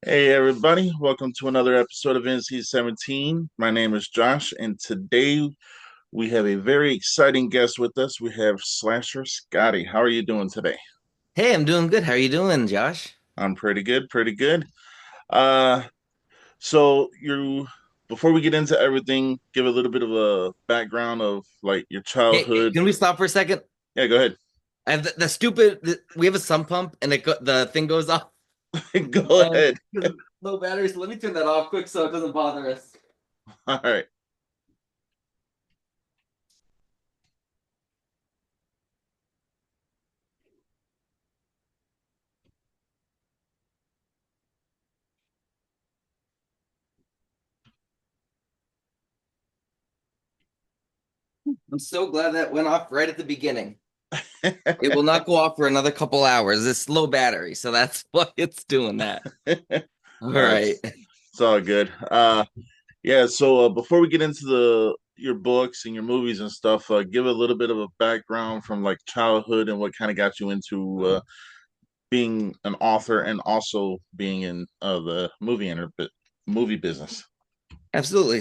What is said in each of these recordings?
Hey everybody, welcome to another episode of NC-17. My name is Josh, and today we have a very exciting guest with us. We have Slasher Scotty. How are you doing today? Hey, I'm doing good. How are you doing, Josh? I'm pretty good, pretty good. Uh, so you before we get into everything, give a little bit of a background of like your Hey, childhood. can we stop for a second? Yeah, go ahead. I have the stupid. We have a sump pump, and the thing goes off, Go and ahead. because low battery. So let me turn that off quick so it doesn't bother us. All right. I'm so glad that went off right at the beginning. It will not go off for another couple hours. It's low battery, so that's why it's doing that. All No, right. it's all good. Yeah, so before we get into the your books and your movies and stuff, give a little bit of a background from like childhood and what kind of got you into being an author and also being in the movie business. Absolutely.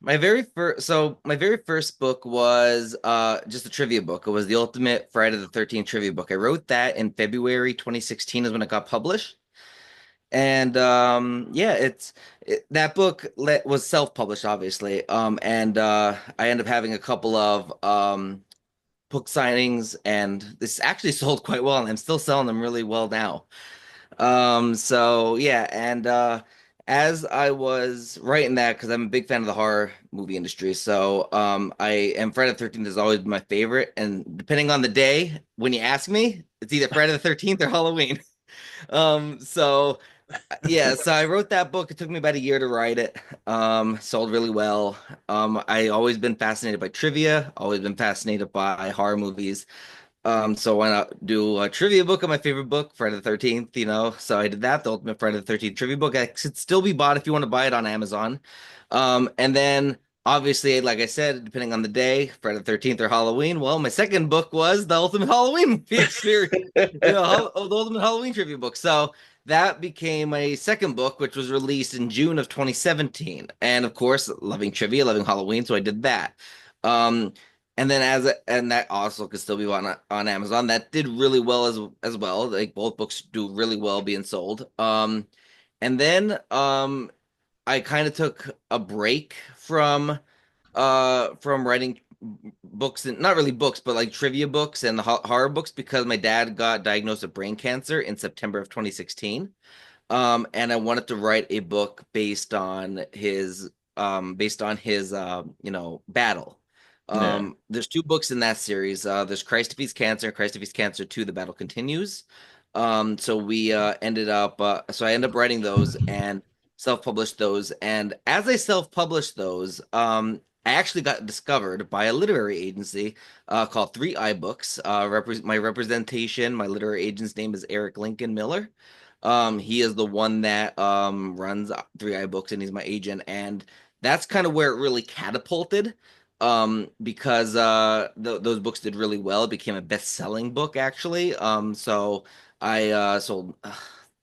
My very first book was just a trivia book. It was the Ultimate Friday the 13th trivia book. I wrote that in February 2016 is when it got published. And yeah, that book was self-published obviously. And I ended up having a couple of book signings, and this actually sold quite well, and I'm still selling them really well now. So yeah, and as I was writing that, because I'm a big fan of the horror movie industry, so I am Friday the 13th has always been my favorite, and depending on the day when you ask me, it's either Friday the 13th or Halloween. So yeah, so I wrote that book. It took me about a year to write it. Sold really well. I always been fascinated by trivia, always been fascinated by horror movies. So why not do a trivia book of my favorite book, Friday the 13th, you know? So I did that, the Ultimate Friday the 13th trivia book. It should still be bought if you want to buy it on Amazon. And then obviously, like I said, depending on the day, Friday the 13th or Halloween, well, my second book was the Ultimate Halloween movie experience, the Ultimate Halloween trivia book. So that became my second book, which was released in June of 2017. And of course, loving trivia, loving Halloween, so I did that. Um, and then and that also could still be on Amazon. That did really well as well. Like both books do really well being sold. And then I kind of took a break from writing books, and not really books, but like trivia books and the horror books, because my dad got diagnosed with brain cancer in September of 2016. And I wanted to write a book based on his battle. Yeah. There's two books in that series. There's Christ Defeats Cancer and Christ Defeats Cancer 2, The Battle Continues. So we ended up so I ended up writing those and self-published those. And as I self-published those, I actually got discovered by a literary agency called Three Eye Books. My representation, my literary agent's name is Eric Lincoln Miller. He is the one that runs Three Eye Books, and he's my agent, and that's kind of where it really catapulted. Because th those books did really well. It became a best-selling book, actually. So I sold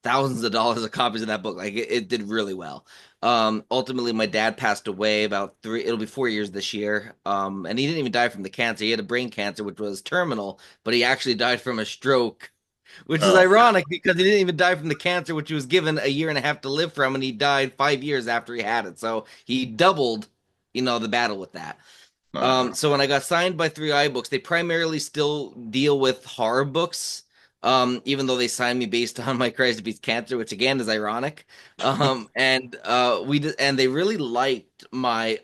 thousands of dollars of copies of that book. Like it did really well. Ultimately, my dad passed away about it'll be 4 years this year. And he didn't even die from the cancer. He had a brain cancer, which was terminal, but he actually died from a stroke, which is Oh, ironic because he didn't even die from the cancer, which he was given a year and a half to live from, and he died 5 years after he had it. So he doubled, the battle with that. no. So when I got signed by Three Eye Books, they primarily still deal with horror books. Even though they signed me based on my Christ Beats Cancer, which again is ironic. And they really liked my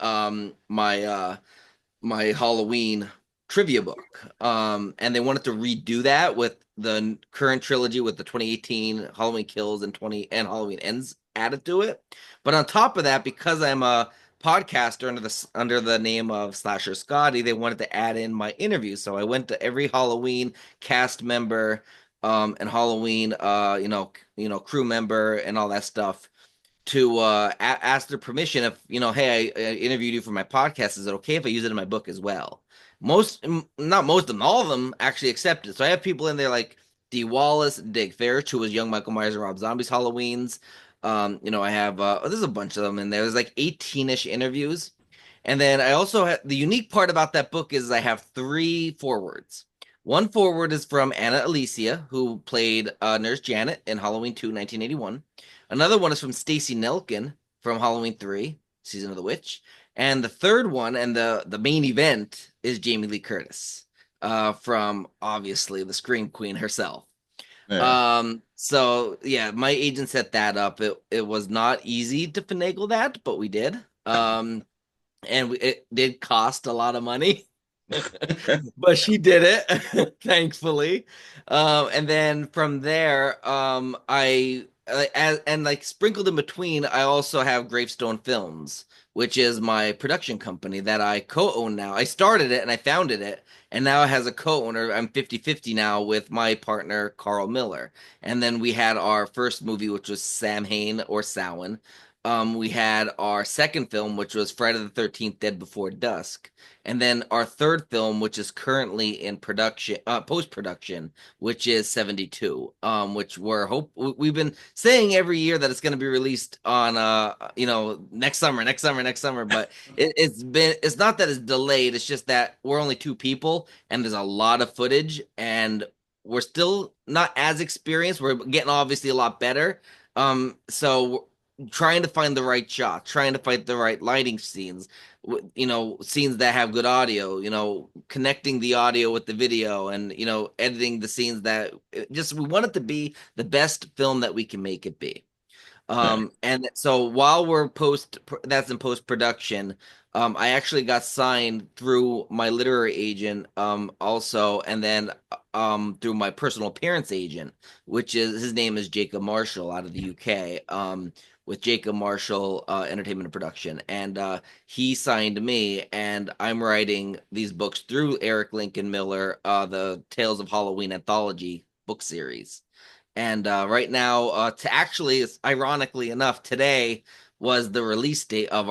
Halloween trivia book. And they wanted to redo that with the current trilogy with the 2018 Halloween Kills and 20 and Halloween Ends added to it. But on top of that, because I'm a podcaster under the name of Slasher Scotty, they wanted to add in my interviews. So I went to every Halloween cast member and Halloween crew member and all that stuff to ask their permission if, hey, I interviewed you for my podcast. Is it okay if I use it in my book as well? Not most of them, all of them actually accepted. So I have people in there like Dee Wallace, Dig Fairch, who was young Michael Myers and Rob Zombie's Halloweens. I have there's a bunch of them in there. There's like 18-ish interviews. And then I also have the unique part about that book is I have three forewords. One foreword is from Anna Alicia, who played Nurse Janet in Halloween 2, 1981. Another one is from Stacey Nelkin from Halloween 3, Season of the Witch. And the third one and the main event is Jamie Lee Curtis, from obviously the Scream Queen herself. Yeah. So yeah, my agent set that up. It was not easy to finagle that, but we did. And it did cost a lot of money, but she did it, thankfully. And then from there, and like sprinkled in between, I also have Gravestone Films, which is my production company that I co-own now. I started it and I founded it, and now it has a co-owner. I'm 50-50 now with my partner, Carl Miller. And then we had our first movie, which was Sam Hain or Samhain. We had our second film, which was Friday the 13th, Dead Before Dusk. And then our third film, which is currently in production, post-production, which is 72, which we've been saying every year that it's going to be released on, next summer, next summer, next summer. But it's not that it's delayed. It's just that we're only two people and there's a lot of footage and we're still not as experienced. We're getting obviously a lot better. So trying to find the right shot, trying to find the right lighting scenes, scenes that have good audio, connecting the audio with the video and, editing the scenes that just we want it to be the best film that we can make it be. Yeah. And so while that's in post production, I actually got signed through my literary agent, also, and then through my personal appearance agent, which is his name is Jacob Marshall out of the UK, with Jacob Marshall Entertainment and Production, and he signed me, and I'm writing these books through Eric Lincoln Miller, the Tales of Halloween anthology book series. And right now, to actually, ironically enough, today was the release date of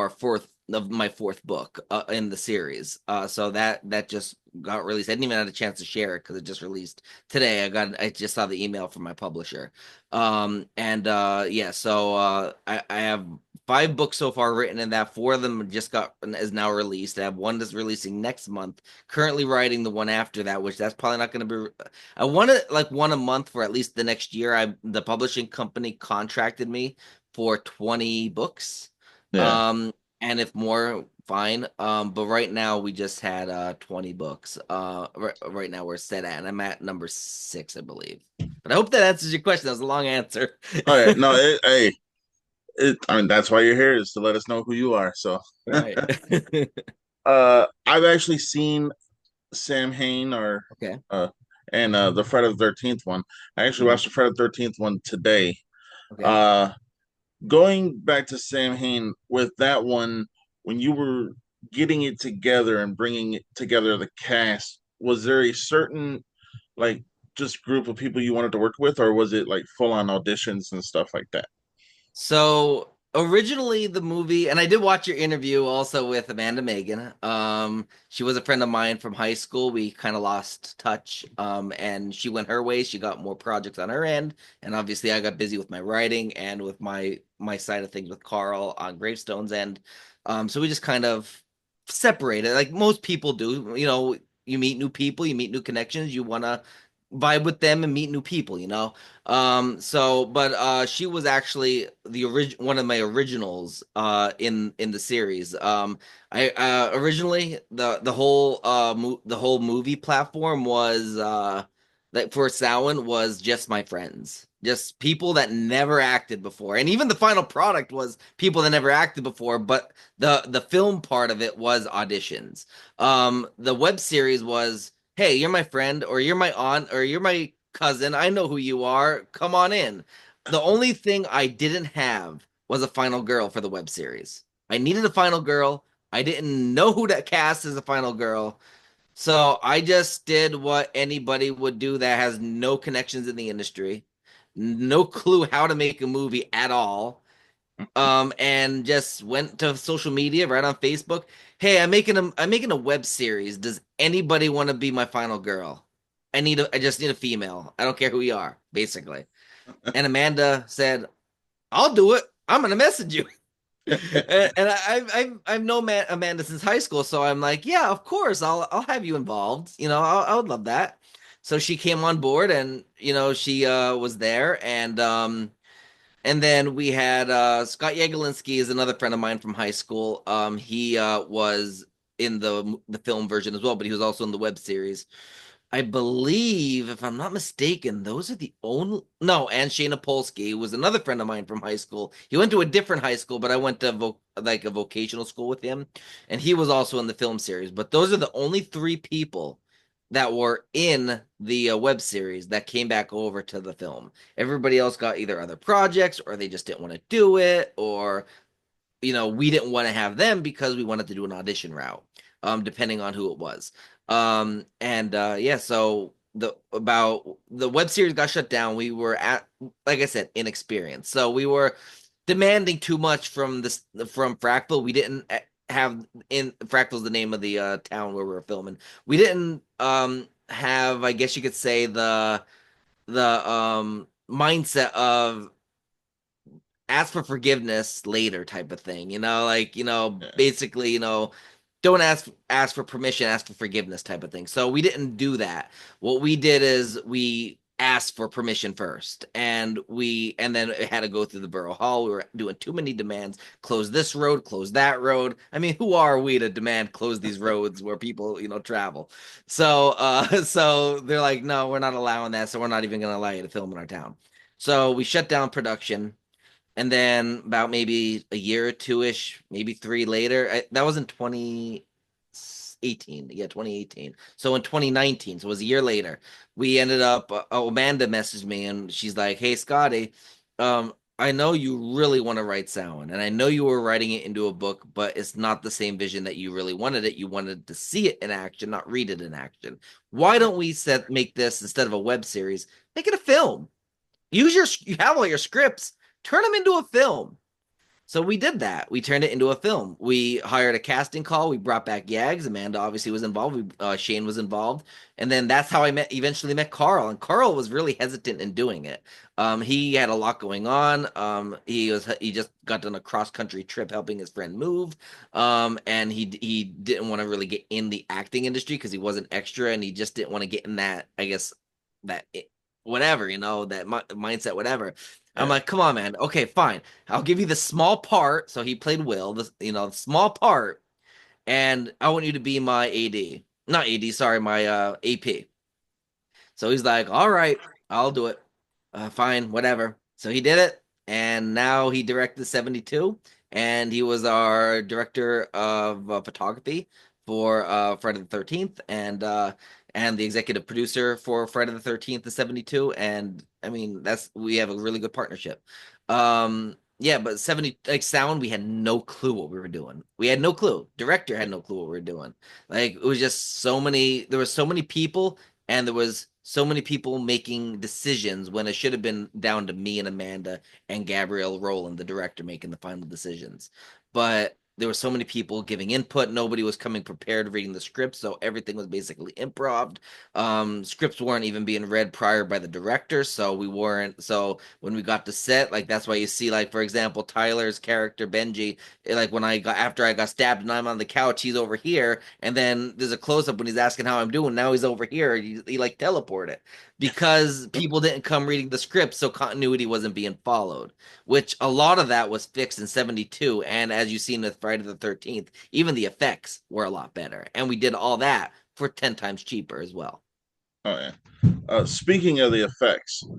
my fourth book in the series. So that just got released. I didn't even have a chance to share it because it just released today. I just saw the email from my publisher. And yeah, so I have five books so far written, and that four of them is now released. I have one that's releasing next month. Currently writing the one after that, which that's probably not going to be. I want to like one a month for at least the next year. The publishing company contracted me for 20 books. Yeah. Um, and if more, fine. But right now we just had 20 books. Right now we're set at, and I'm at number 6, I believe. But I hope that answers your question. That was a long answer. Oh yeah. No. Hey. I mean, that's why you're here is to let us know who you are. So, Right. I've actually seen Sam Hain Okay. and the Friday the 13th one. I actually Mhm. watched the Friday the 13th one today. Okay. Uh, Going back to Sam Hain with that one, when you were getting it together and bringing it together the cast, was there a certain like just group of people you wanted to work with, or was it like full on auditions and stuff like that? So originally the movie, and I did watch your interview also with Amanda Megan. She was a friend of mine from high school. We kind of lost touch. And she went her way. She got more projects on her end, and obviously I got busy with my writing and with my side of things with Carl on Gravestone's end. So we just kind of separated, like most people do. You meet new people, you meet new connections, you want to vibe with them and meet new people. But she was actually one of my originals in the series. I originally the whole movie platform was that for Samhain was just my friends. Just people that never acted before. And even the final product was people that never acted before, but the film part of it was auditions. The web series was, hey, you're my friend, or you're my aunt, or you're my cousin. I know who you are. Come on in. The only thing I didn't have was a final girl for the web series. I needed a final girl. I didn't know who to cast as a final girl. So I just did what anybody would do that has no connections in the industry, no clue how to make a movie at all, and just went to social media, right on Facebook. Hey, I'm making a web series. Does anybody want to be my final girl? I just need a female. I don't care who you are, basically. And Amanda said, I'll do it. I'm gonna message you. And I've known Amanda since high school, so I'm like, yeah, of course, I'll have you involved. I would love that. So she came on board, and she was there, and then we had Scott Yagelinski is another friend of mine from high school. He was in the film version as well, but he was also in the web series. I believe, if I'm not mistaken, those are the only. No, and Shayna Polsky was another friend of mine from high school. He went to a different high school, but I went to like a vocational school with him, and he was also in the film series. But those are the only three people that were in the web series that came back over to the film. Everybody else got either other projects, or they just didn't want to do it, or we didn't want to have them because we wanted to do an audition route, depending on who it was. And yeah, so the web series got shut down. We were at, like I said, inexperienced. So we were demanding too much from Fractal. We didn't have in Fractal's the name of the town where we were filming. We didn't have, I guess you could say, the mindset of ask for forgiveness later type of thing, like, Yeah. basically, don't ask for permission, ask for forgiveness type of thing. So we didn't do that. What we did is we asked for permission first, and then it had to go through the borough hall. We were doing too many demands. Close this road, close that road. I mean, who are we to demand close these roads where people, travel? So so they're like, no, we're not allowing that, so we're not even gonna allow you to film in our town. So we shut down production, and then about maybe a year or two-ish, maybe three later, that was in 2018. Yeah, 2018. So in 2019, so it was a year later, we ended up, Amanda messaged me and she's like, hey, Scotty, I know you really want to write Samhain, and I know you were writing it into a book, but it's not the same vision that you really wanted it. You wanted to see it in action, not read it in action. Why don't we make this, instead of a web series, make it a film? You have all your scripts, turn them into a film. So we did that. We turned it into a film. We hired a casting call. We brought back Yags. Amanda obviously was involved. Shane was involved, and then that's how I eventually met Carl. And Carl was really hesitant in doing it. He had a lot going on. He just got on a cross country trip helping his friend move. And he didn't want to really get in the acting industry because he was an extra, and he just didn't want to get in that, I guess, that whatever, that mindset, whatever. I'm Yeah. like, come on, man. Okay, fine. I'll give you the small part. So he played Will, the small part, and I want you to be my AD. Not AD, sorry, my AP. So he's like, all right, I'll do it. Fine, whatever. So he did it, and now he directed 72, and he was our director of photography for Friday the 13th, and the executive producer for Friday the 13th to 72. And I mean, we have a really good partnership. Yeah, but 70, like, sound, we had no clue what we were doing. We had no clue. Director had no clue what we were doing. Like, it was just there were so many people, and there was so many people making decisions when it should have been down to me and Amanda and Gabrielle Rowland, the director, making the final decisions. But there were so many people giving input. Nobody was coming prepared reading the script, so everything was basically improv. Scripts weren't even being read prior by the director, so we weren't. So when we got to set, like, that's why you see, like, for example, Tyler's character Benji, like, when after I got stabbed and I'm on the couch, he's over here, and then there's a close up when he's asking how I'm doing. Now he's over here. He like teleported because people didn't come reading the script, so continuity wasn't being followed. Which a lot of that was fixed in 72, and as you seen with Friday the 13th, even the effects were a lot better, and we did all that for 10 times cheaper as well. Oh yeah. Speaking of the effects, Hmm.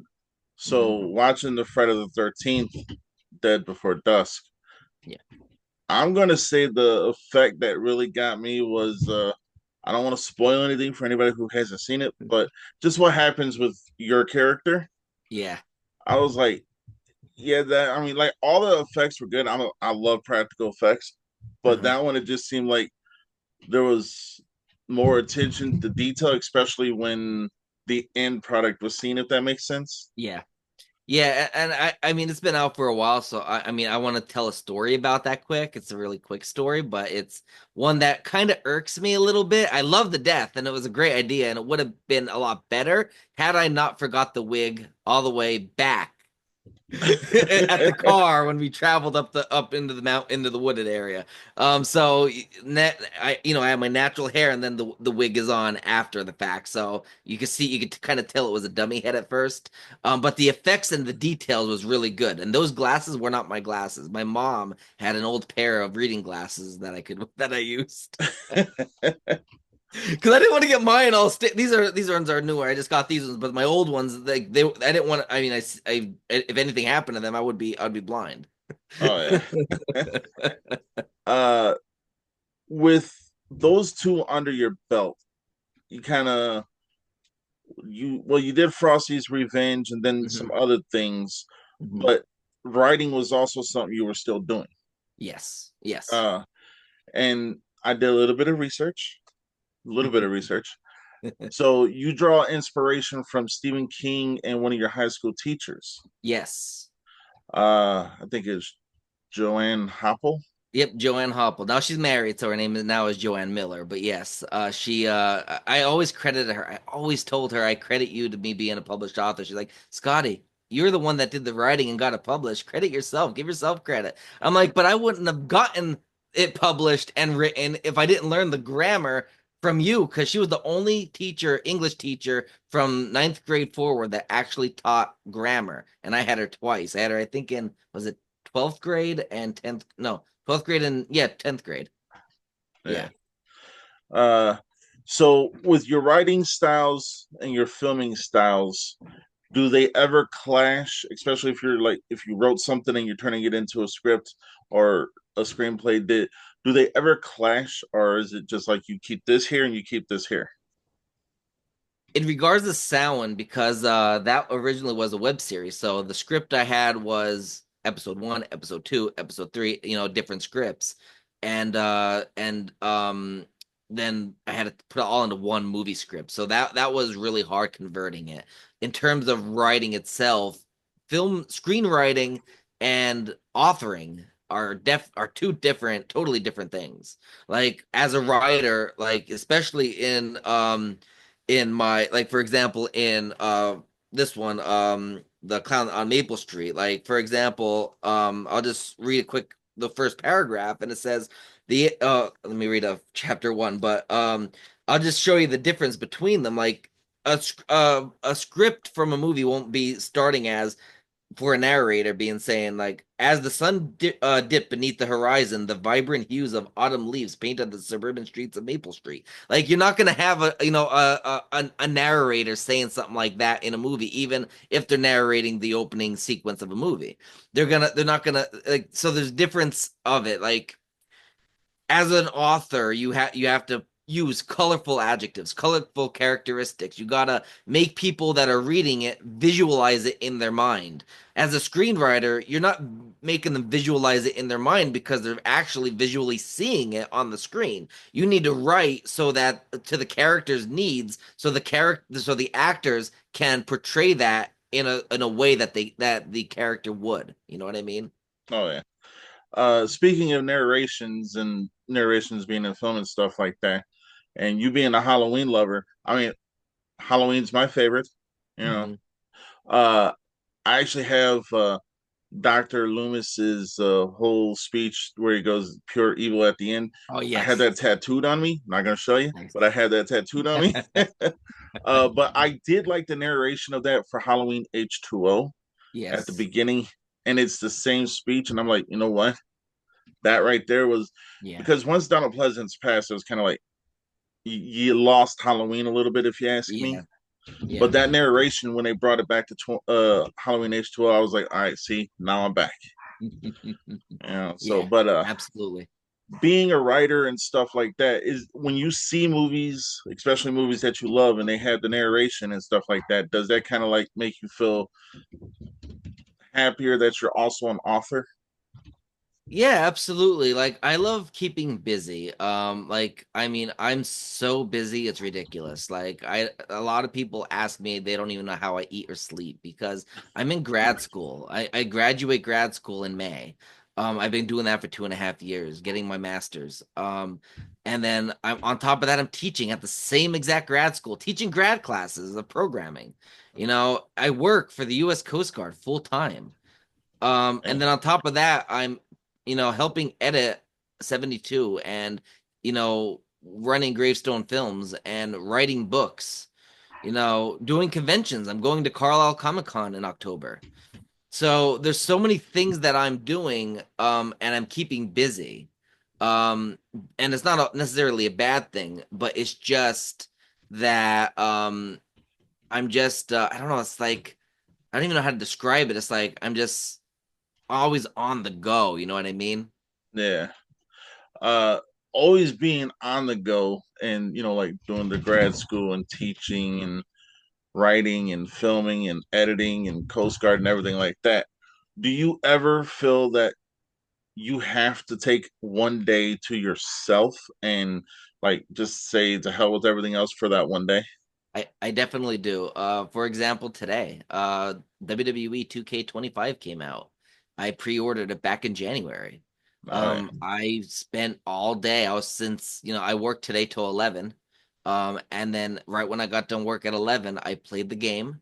so watching the Friday the 13th, Dead Before Dusk, Yeah. I'm gonna say the effect that really got me was I don't want to spoil anything for anybody who hasn't seen it, but just what happens with your character. Yeah. I was like, yeah, that I mean, like all the effects were good. I love practical effects, but Hmm. that one it just seemed like there was more attention to detail, especially when the end product was seen. If that makes sense. Yeah. Yeah, and I mean it's been out for a while, so I mean I want to tell a story about that quick. It's a really quick story, but it's one that kind of irks me a little bit. I love the death, and it was a great idea, and it would have been a lot better had I not forgot the wig all the way back at the car when we traveled up into the mount into the wooded area. So I have my natural hair, and then the wig is on after the fact. So you could kind of tell it was a dummy head at first. But the effects and the details was really good. And those glasses were not my glasses. My mom had an old pair of reading glasses that I used. Because I didn't want to get mine all these ones are newer. I just got these ones, but my old ones, they I didn't want. I mean, if anything happened to them, I'd be blind. Oh yeah. uh, with those two under your belt, you kind of you did Frosty's Revenge and then some Mhm, other things, mhm. but writing was also something you were still doing. Yes, yes. Uh, and I did a little bit of research, a little bit of research. So you draw inspiration from Stephen King and one of your high school teachers. Yes. I think it's Joanne Hopple. Yep, Joanne Hopple. Now she's married, so her name is now is Joanne Miller. But yes, she I always credited her. I always told her I credit you to me being a published author. She's like, Scotty, you're the one that did the writing and got it published. Credit yourself. Give yourself credit. I'm like, but I wouldn't have gotten it published and written if I didn't learn the grammar from you, because she was the only teacher, English teacher from ninth grade forward that actually taught grammar. And I had her twice. I had her, I think, in was it 12th grade and 10th, no, 12th grade and yeah, 10th grade. Yeah. Yeah. Uh, so with your writing styles and your filming styles, do they ever clash? Especially if you're like if you wrote something and you're turning it into a script or a screenplay, do they ever clash, or is it just like you keep this here and you keep this here? In regards to sound, because that originally was a web series, so the script I had was episode one, episode two, episode three, different scripts, and then I had to put it all into one movie script. So that was really hard converting it. In terms of writing itself, film screenwriting and authoring are two different, totally different things. Like as a writer, like especially in my, like for example in this one, the clown on Maple Street, like for example, I'll just read a quick the first paragraph, and it says the let me read a chapter one, but I'll just show you the difference between them. Like a script from a movie won't be starting as for a narrator being saying like, as the dipped beneath the horizon, the vibrant hues of autumn leaves painted the suburban streets of Maple Street. Like you're not gonna have a narrator saying something like that in a movie, even if they're narrating the opening sequence of a movie. They're not gonna like. So there's difference of it. Like as an author, you have to use colorful adjectives, colorful characteristics. You gotta make people that are reading it visualize it in their mind. As a screenwriter, you're not making them visualize it in their mind because they're actually visually seeing it on the screen. You need to write so that to the character's needs, so the actors can portray that in a way that the character would. You know what I mean? Oh yeah. Speaking of narrations and narrations being in film and stuff like that, and you being a Halloween lover, I mean, Halloween's my favorite. You know, Hmm. uh, I actually have Dr. Loomis's whole speech where he goes pure evil at the end. Oh I had yes. that tattooed on me. Not gonna show you, Nice. but I had that tattooed on me. But I did like the narration of that for Halloween H2O at the Yes. beginning, and it's the same speech. And I'm like, you know what? That right there was Yeah. because once Donald Pleasance passed, it was kind of like you lost Halloween a little bit, if you ask me. Yeah. Yeah. But that narration, when they brought it back to Halloween H2O, I was like, all right, see, now I'm back. So, Yeah. but Absolutely. being a writer and stuff like that is when you see movies, especially movies that you love, and they have the narration and stuff like that. Does that kind of like make you feel happier that you're also an author? Yeah, absolutely. Like I love keeping busy. Like I mean, I'm so busy, it's ridiculous. Like a lot of people ask me, they don't even know how I eat or sleep because I'm in grad school. I graduate grad school in May. I've been doing that for 2.5 years, getting my master's. And then I'm on top of that, I'm teaching at the same exact grad school, teaching grad classes of programming. I work for the US Coast Guard full time. And Man, then on top of that, I'm, helping edit 72 and, running Gravestone Films and writing books, doing conventions. I'm going to Carlisle Comic Con in October. So there's so many things that I'm doing, and I'm keeping busy. Um, and it's not necessarily a bad thing, but it's just that, I'm just, I don't know, it's like, I don't even know how to describe it. It's like, I'm just, always on the go. You know what I mean? yeah. Uh, Always being on the go and like doing the grad school and teaching and writing and filming and editing and Coast Guard and everything like that. Do you ever feel that you have to take one day to yourself and like just say to hell with everything else for that one day? I definitely do. For example, today, WWE 2K25 came out. I pre-ordered it back in January. All right. I spent all day. I was since, I worked today till 11. And then right when I got done work at 11, I played the game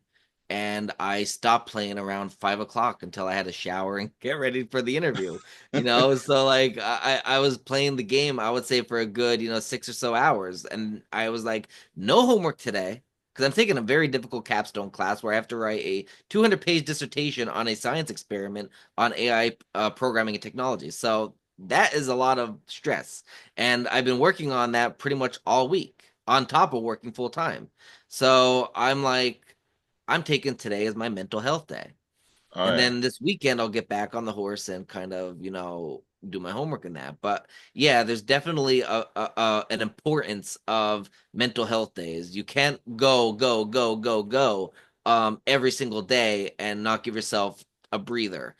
and I stopped playing around 5 o'clock until I had a shower and get ready for the interview. So like I was playing the game, I would say for a good, 6 or so hours. And I was like, no homework today because I'm taking a very difficult capstone class where I have to write a 200-page dissertation on a science experiment on AI programming and technology. So that is a lot of stress. And I've been working on that pretty much all week on top of working full time. So I'm like, I'm taking today as my mental health day. All And right. then this weekend, I'll get back on the horse and kind of, do my homework in that. But yeah, there's definitely an importance of mental health days. You can't go, go, go, go, go every single day and not give yourself a breather.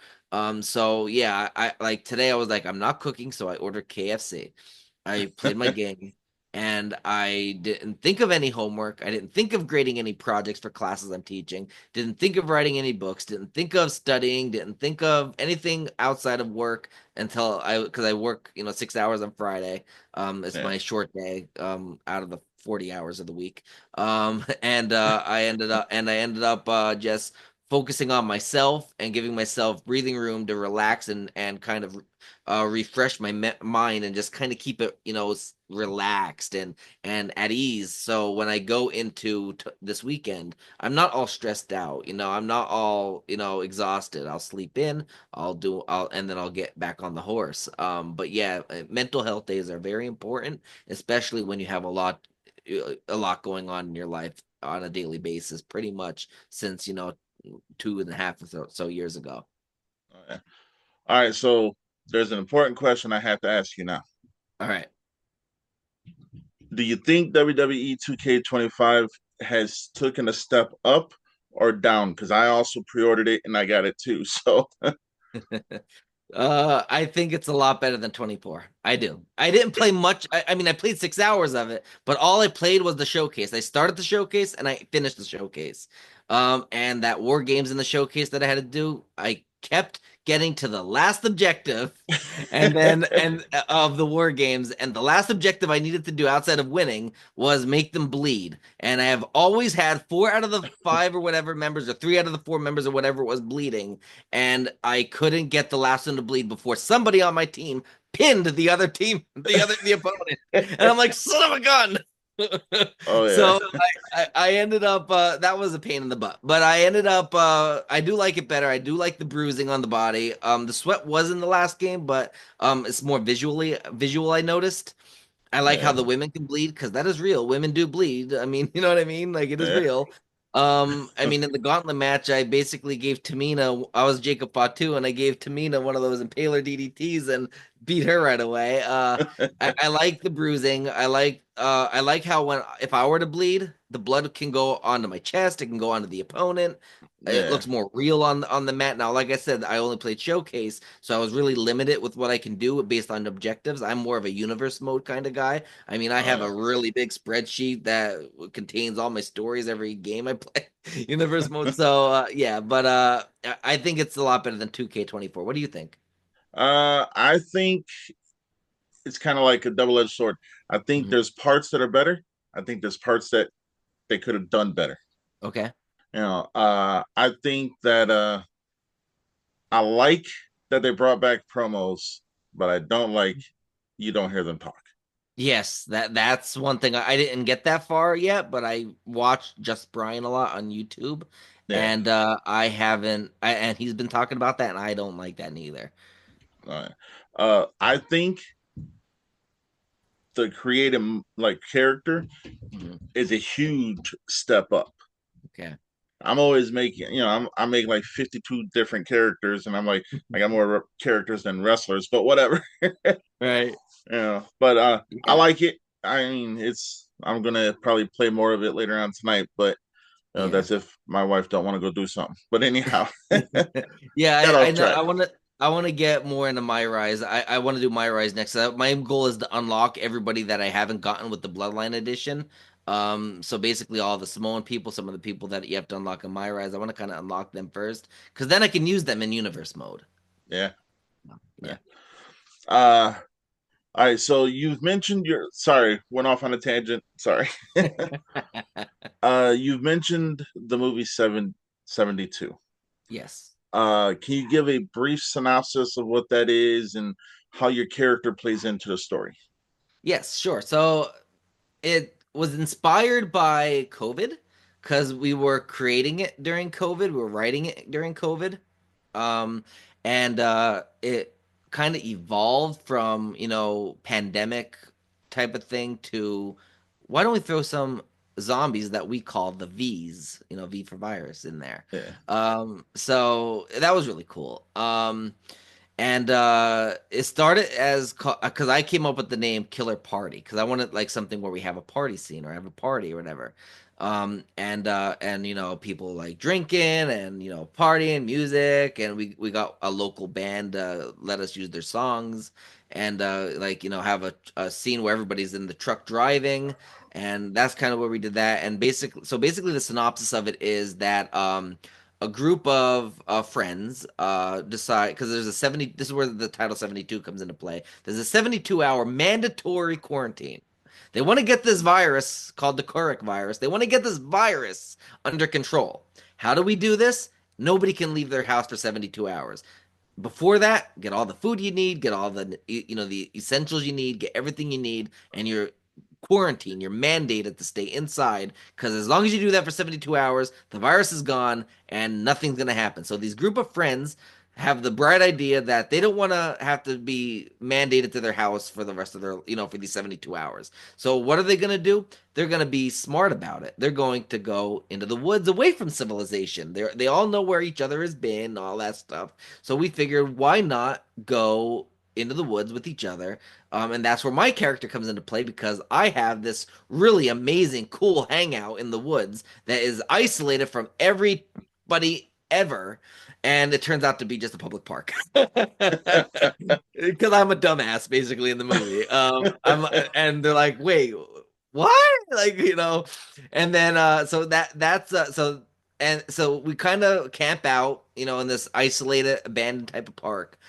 So yeah, I like today I was like, I'm not cooking, so I ordered KFC. I played my game and I didn't think of any homework. I didn't think of grading any projects for classes I'm teaching, didn't think of writing any books, didn't think of studying, didn't think of anything outside of work until because I work, 6 hours on Friday. It's Yeah. my short day, out of the 40 hours of the week. And I ended up just focusing on myself and giving myself breathing room to relax and kind of refresh my mind and just kind of keep it, relaxed and at ease. So when I go into this weekend, I'm not all stressed out, I'm not all, exhausted. I'll sleep in, and then I'll get back on the horse. But yeah, mental health days are very important, especially when you have a lot going on in your life on a daily basis, pretty much since, 2.5 or so years ago. All right. All right. So there's an important question I have to ask you now. All right. Do you think WWE 2K25 has taken a step up or down? Because I also pre-ordered it and I got it too. So I think it's a lot better than 24. I do. I didn't play much. I mean, I played 6 hours of it, but all I played was the showcase. I started the showcase and I finished the showcase. And that war games in the showcase that I had to do, I kept getting to the last objective and then and of the war games, and the last objective I needed to do outside of winning was make them bleed. And I have always had 4 out of the 5 or whatever members, or 3 out of the 4 members or whatever it was bleeding, and I couldn't get the last one to bleed before somebody on my team pinned the other team, the opponent. And I'm like, son of a gun. oh yeah. So I ended up that was a pain in the butt. But I ended up I do like it better. I do like the bruising on the body. The sweat was in the last game, but it's more visual I noticed. I like how Yeah. the women can bleed because that is real. Women do bleed. I mean, you know what I mean? Like it is Yeah. real. I mean, in the gauntlet match, I basically gave Tamina, I was Jacob Fatu, and I gave Tamina one of those impaler DDTs and beat her right away. I like the bruising. I like how when if I were to bleed. the blood can go onto my chest, it can go onto the opponent. It Yeah. looks more real on the mat. Now, like I said, I only played showcase, so I was really limited with what I can do based on objectives. I'm more of a universe mode kind of guy. I mean, I Oh have yeah. a really big spreadsheet that contains all my stories every game I play, universe mode. So yeah, but I think it's a lot better than 2K24. What do you think? I think it's kind of like a double-edged sword. I think Mhm. there's parts that are better. I think there's parts that they could have done better. Okay. I think that I like that they brought back promos, but I don't like you don't hear them talk. Yes, that's one thing. I didn't get that far yet, but I watched Just Brian a lot on YouTube, Yeah. and I haven't. And he's been talking about that, and I don't like that neither. I think the creative like character Mhm. is a huge step up. Okay. I'm always making, I make like 52 different characters, and I'm like, I got more characters than wrestlers, but whatever. Right. But I Yeah. like it. I mean, I'm gonna probably play more of it later on tonight, but Yeah. that's if my wife don't want to go do something. But anyhow, Yeah, got I off know. track. I want to get more into my rise. I want to do my rise next. My goal is to unlock everybody that I haven't gotten with the Bloodline edition. So basically all the Samoan people, some of the people that you have to unlock in my rise. I want to kind of unlock them first, because then I can use them in universe mode. Yeah, yeah. Yeah. Uh, all right. So you've mentioned sorry, went off on a tangent. Sorry. You've mentioned the movie 772. Yes. Can you give a brief synopsis of what that is and how your character plays into the story? Yes, sure. So it was inspired by COVID because we were creating it during COVID. We were writing it during COVID. Um, and it kind of evolved from, pandemic type of thing to why don't we throw some zombies that we call the V's, V for virus in there. Yeah, So that was really cool. And it started as because I came up with the name Killer Party because I wanted like something where we have a party scene or have a party or whatever. And people like drinking and partying, music, and we got a local band let us use their songs and like have a scene where everybody's in the truck driving, and that's kind of where we did that. And basically the synopsis of it is that a group of friends decide because there's a 70, this is where the title 72 comes into play. There's a 72-hour mandatory quarantine. They want to get this virus called the Kurek virus. They want to get this virus under control. How do we do this? Nobody can leave their house for 72 hours. Before that, get all the food you need, get all the essentials you need, get everything you need, and you're quarantined. You're mandated to stay inside because as long as you do that for 72 hours, the virus is gone and nothing's going to happen. So these group of friends have the bright idea that they don't want to have to be mandated to their house for the rest of for these 72 hours. So what are they going to do? They're going to be smart about it. They're going to go into the woods away from civilization. They all know where each other has been, all that stuff. So we figured, why not go into the woods with each other? And that's where my character comes into play because I have this really amazing, cool hangout in the woods that is isolated from everybody ever. And it turns out to be just a public park. Because I'm a dumbass, basically, in the movie. And they're like, wait, what? Like, and then, so we kind of camp out, in this isolated, abandoned type of park.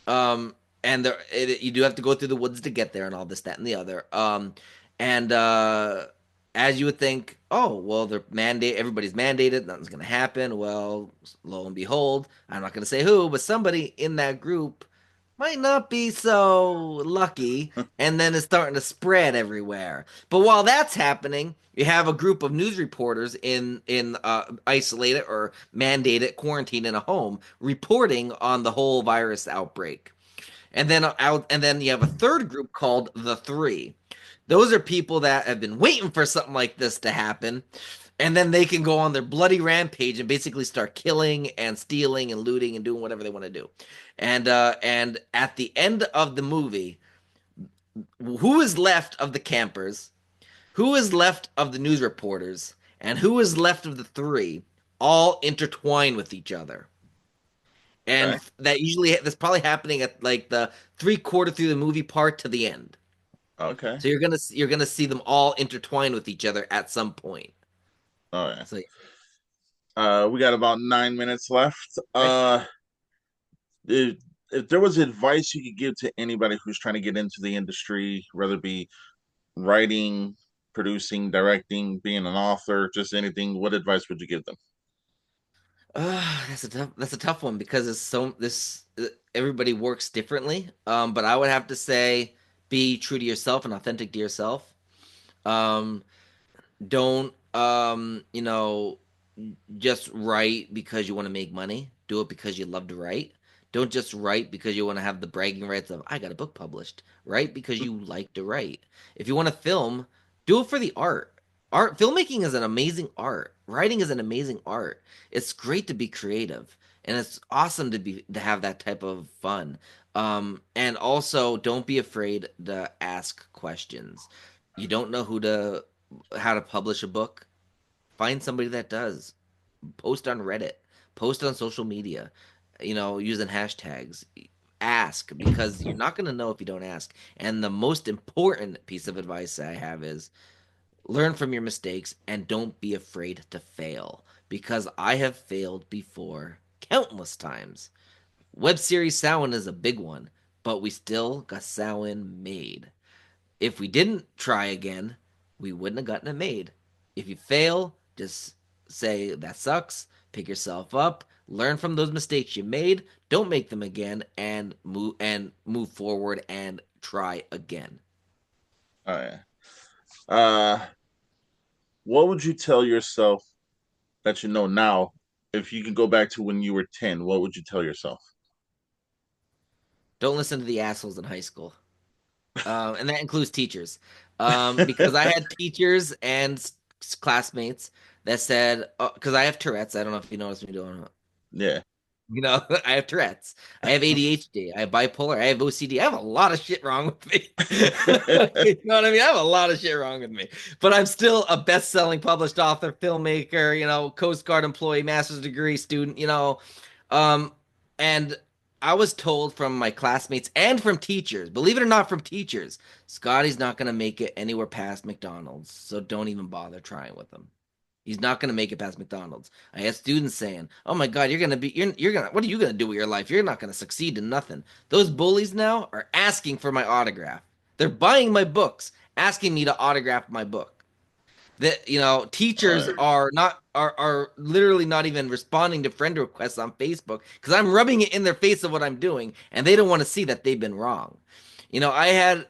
Um, and you do have to go through the woods to get there and all this, that, and the other. And as you would think, oh, well, everybody's mandated, nothing's gonna happen. Well, lo and behold, I'm not gonna say who, but somebody in that group might not be so lucky, and then it's starting to spread everywhere. But while that's happening, you have a group of news reporters in isolated or mandated quarantine in a home reporting on the whole virus outbreak. And then you have a third group called the Three. Those are people that have been waiting for something like this to happen, and then they can go on their bloody rampage and basically start killing and stealing and looting and doing whatever they want to do. And at the end of the movie, who is left of the campers? Who is left of the news reporters? And who is left of the three all intertwine with each other. And Okay. that usually that's probably happening at like the three-quarter through the movie part to the end. Okay. So you're gonna see them all intertwine with each other at some point. Oh yeah. So We got about 9 minutes left. okay. If, if there was advice you could give to anybody who's trying to get into the industry, whether it be writing, producing, directing, being an author, just anything, what advice would you give them? That's a tough one because it's so this everybody works differently. But I would have to say be true to yourself and authentic to yourself. Um, don't just write because you want to make money. Do it because you love to write. Don't just write because you want to have the bragging rights of I got a book published. Write because you like to write. If you want to film, do it for the art. Art filmmaking is an amazing art. Writing is an amazing art. It's great to be creative and it's awesome to have that type of fun. And also don't be afraid to ask questions. You don't know how to publish a book, find somebody that does. Post on Reddit, post on social media, using hashtags. Ask because you're not going to know if you don't ask. And the most important piece of advice I have is learn from your mistakes and don't be afraid to fail because I have failed before countless times. Web series Samhain is a big one, but we still got Samhain made. If we didn't try again, we wouldn't have gotten it made. If you fail, just say that sucks, pick yourself up, learn from those mistakes you made, don't make them again, and move forward and try again. Oh yeah. Uh, what would you tell yourself that you know now? If you could go back to when you were 10, what would you tell yourself? Don't listen to the assholes in high school. And that includes teachers. Because I had teachers and classmates that said, because I have Tourette's. I don't know if you noticed me doing it. Yeah. I have Tourette's. I have ADHD. I have bipolar. I have OCD. I have a lot of shit wrong with me. You know what I mean? I have a lot of shit wrong with me. But I'm still a best-selling published author, filmmaker, Coast Guard employee, master's degree student, Um, and I was told from my classmates and from teachers, believe it or not, from teachers, Scotty's not going to make it anywhere past McDonald's. So don't even bother trying with him. He's not going to make it past McDonald's. I had students saying, "Oh my God, you're gonna, what are you gonna do with your life? You're not gonna succeed in nothing." Those bullies now are asking for my autograph. They're buying my books, asking me to autograph my book. That teachers All right. are literally not even responding to friend requests on Facebook because I'm rubbing it in their face of what I'm doing, and they don't want to see that they've been wrong. I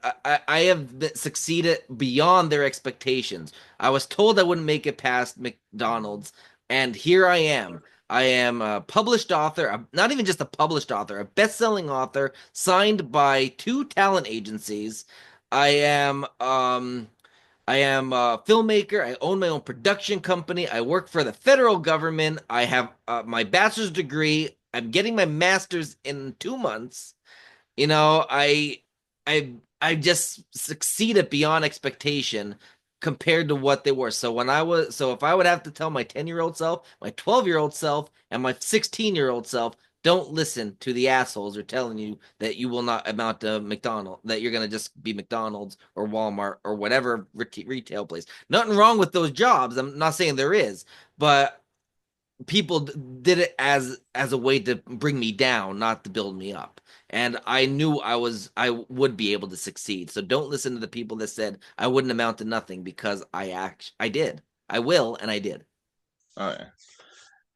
have succeeded beyond their expectations. I was told I wouldn't make it past McDonald's, and here I am. I am a published author, not even just a published author, a best-selling author signed by two talent agencies. I am I am a filmmaker. I own my own production company. I work for the federal government. I have my bachelor's degree. I'm getting my master's in 2 months. You know, I just succeeded beyond expectation compared to what they were. So if I would have to tell my 10-year-old self, my 12-year-old self, and my 16-year-old self, don't listen to the assholes who are telling you that you will not amount to McDonald's, that you're gonna just be McDonald's or Walmart or whatever retail place. Nothing wrong with those jobs. I'm not saying there is, but people did it as a way to bring me down, not to build me up. And I knew I would be able to succeed. So don't listen to the people that said I wouldn't amount to nothing because I did. I will and I did. All right.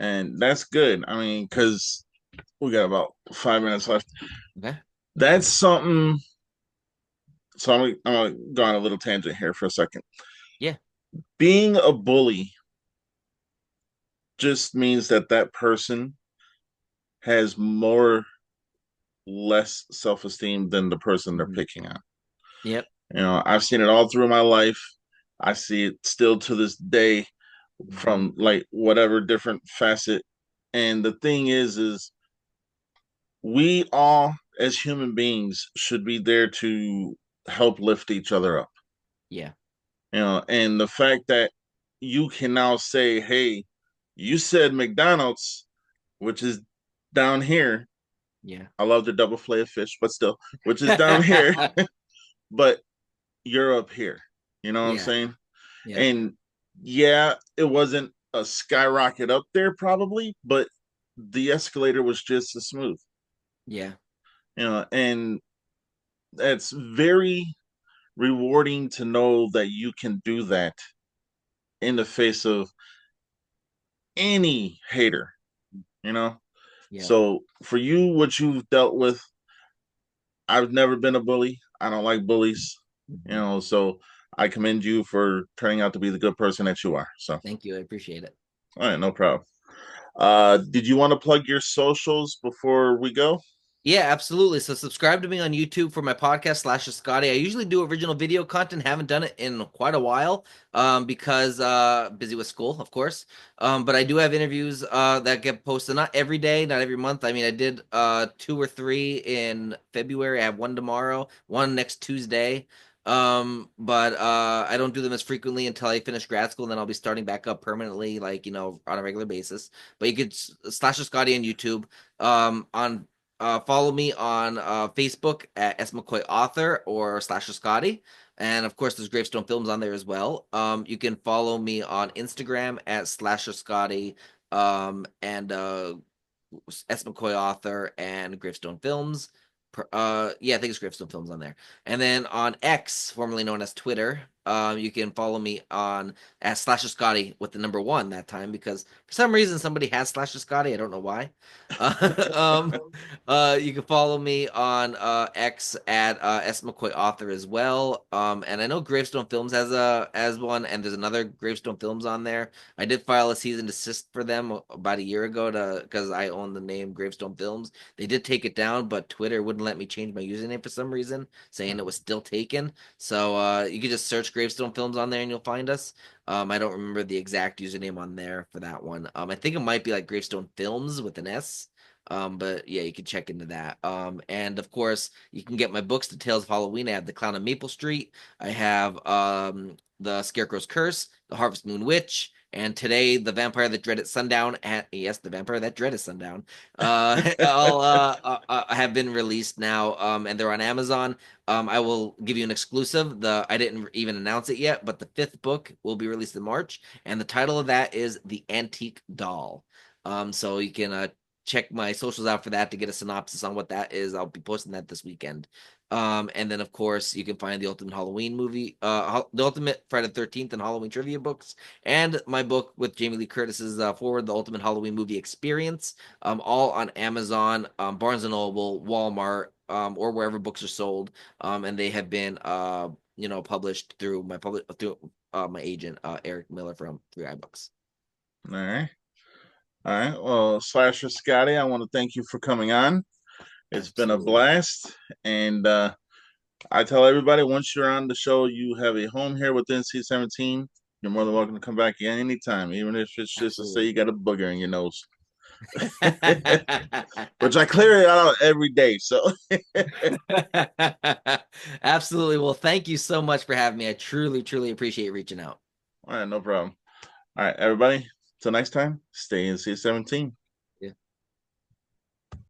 And that's good. I mean, because we got about 5 minutes left. Okay. That's something. So I'm gonna go on a little tangent here for a second. Yeah. Being a bully just means that that person has more less self-esteem than the person they're Mhm. picking on. Yep. I've seen it all through my life. I see it still to this day Mhm. from like whatever different facet. And the thing is we all as human beings should be there to help lift each other up. Yeah. And the fact that you can now say, hey, you said McDonald's, which is down here. Yeah. I love the double fillet of fish, but still, which is down here, but you're up here. You know what I'm Yeah. saying? Yeah. And yeah, it wasn't a skyrocket up there probably, but the escalator was just as smooth. Yeah. And it's very rewarding to know that you can do that in the face of any hater, you know? Yeah. So for you, what you've dealt with, I've never been a bully. I don't like bullies, Mhm. so I commend you for turning out to be the good person that you are. So, Thank you. I appreciate it. all right, no problem. Did you want to plug your socials before we go? Yeah, absolutely. So subscribe to me on YouTube for my podcast Scotty. I usually do original video content. Haven't done it in quite a while, because busy with school, of course. But I do have interviews that get posted not every day, not every month. I mean, I did two or three in February. I have one tomorrow, one next Tuesday. But I don't do them as frequently until I finish grad school, and then I'll be starting back up permanently, like, on a regular basis. But you could Scotty on YouTube. On Follow me on Facebook at Mccoy Author or Slasher Scotty. And of course, there's Gravestone Films on there as well. You can follow me on Instagram at Slasher Scotty, and S. McCoy Author and Gravestone Films. Yeah, I think it's Gravestone Films on there. And then on X, formerly known as Twitter, you can follow me on at Slasher Scotty with the number one that time, because for some reason somebody has Slasher Scotty. I don't know why. Uh, you can follow me on X at S McCoy Author as well. And I know Gravestone Films has one, and there's another Gravestone Films on there. I did file a cease and desist for them about a year ago to because I own the name Gravestone Films. They did take it down, but Twitter wouldn't let me change my username for some reason, saying it was still taken. So you can just search Gravestone Films on there and you'll find us. I don't remember the exact username on there for that one. I think it might be like Gravestone Films with an S. But yeah, you can check into that. And of course, you can get my books, The Tales of Halloween. I have The Clown on Maple Street. I have The Scarecrow's Curse, The Harvest Moon Witch, and today, The Vampire That Dreaded Sundown. Yes, The Vampire That Dreaded Sundown. All have been released now, and they're on Amazon. I will give you an exclusive. I didn't even announce it yet, but the fifth book will be released in March, and the title of that is The Antique Doll. So you can check my socials out for that to get a synopsis on what that is. I'll be posting that this weekend. And then of course you can find the Ultimate Halloween movie, the Ultimate Friday the 13th and Halloween trivia books, and my book with Jamie Lee Curtis's Forward, the Ultimate Halloween Movie Experience, all on Amazon, Barnes and Noble, Walmart, or wherever books are sold. And they have been published through my agent, Eric Miller from Three Eye Books. All right. All right. Well, Slasher Scotty, I want to thank you for coming on. It's been a Absolutely. blast. And I tell everybody once you're on the show, you have a home here with NC-17. You're more than welcome to come back again anytime, even if it's just to say Absolutely. you got a booger in your nose, which I clear it out every day. So, all Absolutely. Well, thank you so much for having me. I truly, truly appreciate reaching out. right, no problem. All right, everybody. Till next time, stay NC-17.